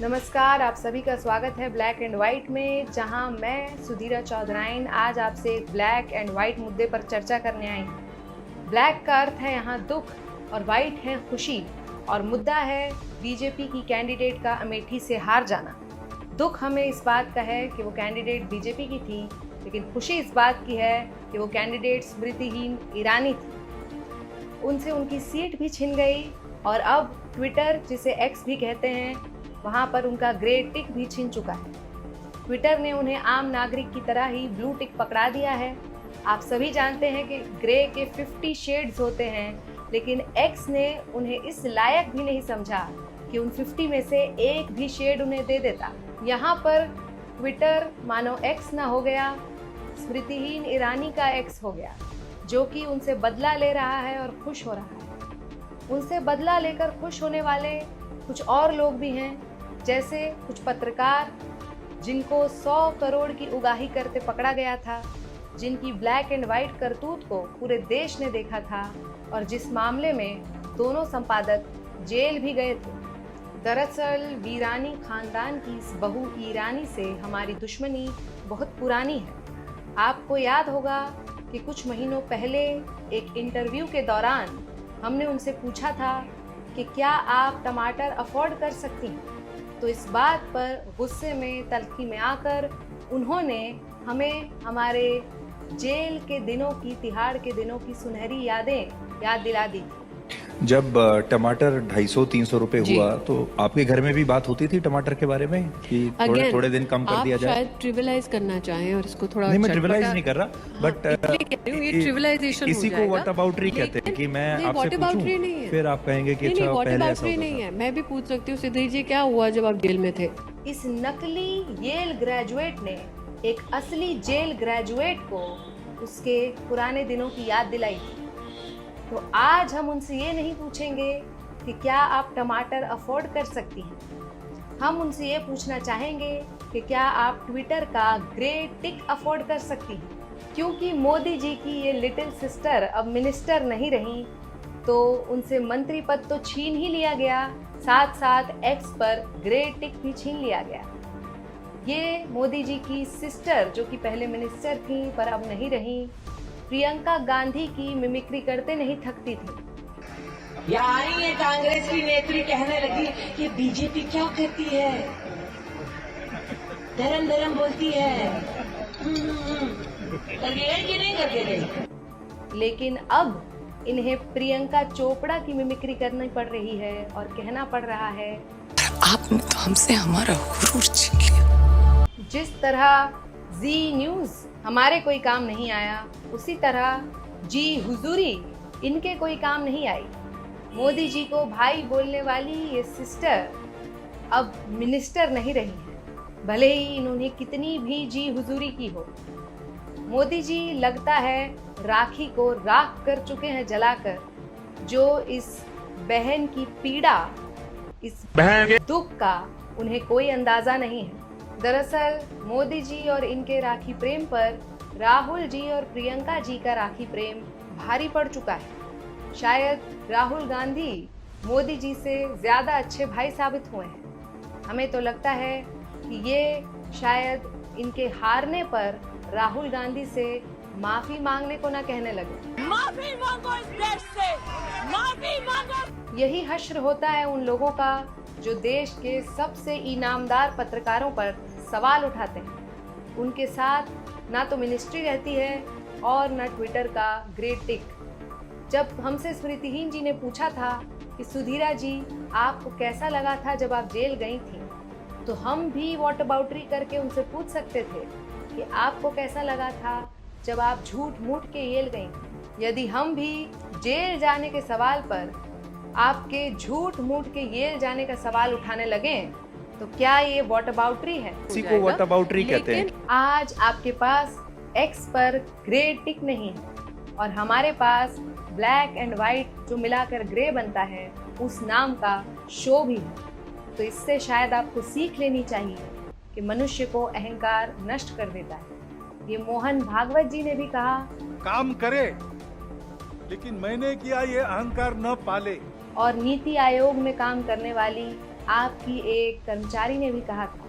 नमस्कार, आप सभी का स्वागत है ब्लैक एंड वाइट में, जहां मैं सुधीरा चौधराइन आज आपसे एक ब्लैक एंड वाइट मुद्दे पर चर्चा करने आई हूं। ब्लैक का अर्थ है यहाँ दुख और वाइट है खुशी, और मुद्दा है बीजेपी की कैंडिडेट का अमेठी से हार जाना। दुख हमें इस बात का है कि वो कैंडिडेट बीजेपी की थी, लेकिन खुशी इस बात की है कि वो कैंडिडेट स्मृतिहीन ईरानी थी। उनसे उनकी सीट भी छिन गई और अब ट्विटर, जिसे एक्स भी कहते हैं, वहाँ पर उनका ग्रे टिक भी छिन चुका है। ट्विटर ने उन्हें आम नागरिक की तरह ही ब्लू टिक पकड़ा दिया है। आप सभी जानते हैं कि ग्रे के 50 शेड्स होते हैं, लेकिन एक्स ने उन्हें इस लायक भी नहीं समझा कि उन 50 में से एक भी शेड उन्हें दे देता। यहाँ पर ट्विटर मानो एक्स ना हो गया, स्मृतिहीन ईरानी का एक्स हो गया, जो कि उनसे बदला ले रहा है और खुश हो रहा है। उनसे बदला लेकर खुश होने वाले कुछ और लोग भी हैं, जैसे कुछ पत्रकार जिनको 100 करोड़ की उगाही करते पकड़ा गया था, जिनकी ब्लैक एंड वाइट करतूत को पूरे देश ने देखा था और जिस मामले में दोनों संपादक जेल भी गए थे। दरअसल वीरानी खानदान की इस बहू ईरानी से हमारी दुश्मनी बहुत पुरानी है। आपको याद होगा कि कुछ महीनों पहले एक इंटरव्यू के दौरान हमने उनसे पूछा था कि क्या आप टमाटर अफोर्ड कर सकती हैं। तो इस बात पर गुस्से में, तल्खी में आकर उन्होंने हमें हमारे जेल के दिनों की, तिहाड़ के दिनों की सुनहरी यादें याद दिला दी थी। जब टमाटर 250-300 रुपए हुआ तो आपके घर में भी बात होती थी टमाटर के बारे में कि थोड़े दिन कम कर दिया जाए? आप शायद ट्रिविलाइज करना चाहें और इसको थोड़ा नहीं, मैं ट्रिविलाइज नहीं कर रहा, बट ये ट्रिविलाइजेशन किसी को व्हाट अबाउट री कहते हैं कि मैं आपसे पूछूं, फिर आप कहेंगे कि अच्छा पहले ऐसा होता नहीं है। मैं भी पूछ सकती हूँ सिद्धि जी, क्या हुआ जब आप जेल में थे? इस नकली येल ग्रेजुएट ने एक असली जेल ग्रेजुएट को उसके पुराने दिनों की याद दिलाई थी। तो आज हम उनसे ये नहीं पूछेंगे कि क्या आप टमाटर अफोर्ड कर सकती हैं। हम उनसे ये पूछना चाहेंगे कि क्या आप ट्विटर का ग्रे टिक अफोर्ड कर सकती हैं। क्योंकि मोदी जी की ये लिटिल सिस्टर अब मिनिस्टर नहीं रही, तो उनसे मंत्री पद तो छीन ही लिया गया, साथ साथ एक्स पर ग्रे टिक भी छीन लिया गया। ये मोदी जी की सिस्टर, जो कि पहले मिनिस्टर थी पर अब नहीं रही, प्रियंका गांधी की मिमिक्री करते नहीं थकती थी। यहाँ आई है कांग्रेस की नेत्री, कहने लगी कि बीजेपी क्या करती है, धर्म धर्म बोलती है, करके गई कि नहीं करके गई। लेकिन अब इन्हें प्रियंका चोपड़ा की मिमिक्री करनी पड़ रही है और कहना पड़ रहा है, आपने तो हमसे हमारा गुरूर छीन लिया। जिस तरह जी न्यूज हमारे कोई काम नहीं आया, उसी तरह जी हुजूरी इनके कोई काम नहीं आई। मोदी जी को भाई बोलने वाली ये सिस्टर अब मिनिस्टर नहीं रही है, भले ही इन्होंने कितनी भी जी हुजूरी की हो। मोदी जी लगता है राखी को राख कर चुके हैं जलाकर, जो इस बहन की पीड़ा, इस दुख का उन्हें कोई अंदाजा नहीं है। दरअसल मोदी जी और इनके राखी प्रेम पर राहुल जी और प्रियंका जी का राखी प्रेम भारी पड़ चुका है। शायद राहुल गांधी मोदी जी से ज्यादा अच्छे भाई साबित हुए हैं। हमें तो लगता है कि ये शायद इनके हारने पर राहुल गांधी से माफी मांगने को ना कहने लगे। माफी मांगो इस देश से, माफी मांगो। यही हश्र होता है उन लोगों का जो देश के सबसे इनामदार पत्रकारों पर सवाल उठाते हैं। उनके साथ ना तो मिनिस्ट्री रहती है और ना ट्विटर का ग्रे टिक। जब हमसे स्मृतिहीन जी ने पूछा था कि सुधीरा जी आपको कैसा लगा था जब आप जेल गई थी, तो हम भी व्हाट अबाउट री करके उनसे पूछ सकते थे कि आपको कैसा लगा था जब आप झूठ मूठ के जेल गई थी। यदि हम भी जेल जाने के सवाल पर आपके झूठ मूठ के जेल जाने का सवाल उठाने लगे, तो क्या ये व्हाट अबाउट री है? किसी को व्हाट अबाउट री कहते हैं। आज आपके पास एक्स पर ग्रे टिक नहीं है और हमारे पास ब्लैक एंड वाइट जो मिलाकर ग्रे बनता है, उस नाम का शो भी है। तो इससे शायद आपको सीख लेनी चाहिए कि मनुष्य को अहंकार नष्ट कर देता है। ये मोहन भागवत जी ने भी कहा, काम करे लेकिन मैंने किया ये अहंकार न पाले। और नीति आयोग में काम करने वाली आपकी एक कर्मचारी ने भी कहा था।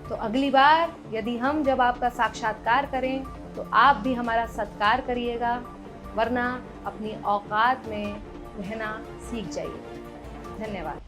तो अगली बार यदि हम जब आपका साक्षात्कार करें तो आप भी हमारा सत्कार करिएगा, वरना अपनी औकात में रहना सीख जाइए। धन्यवाद।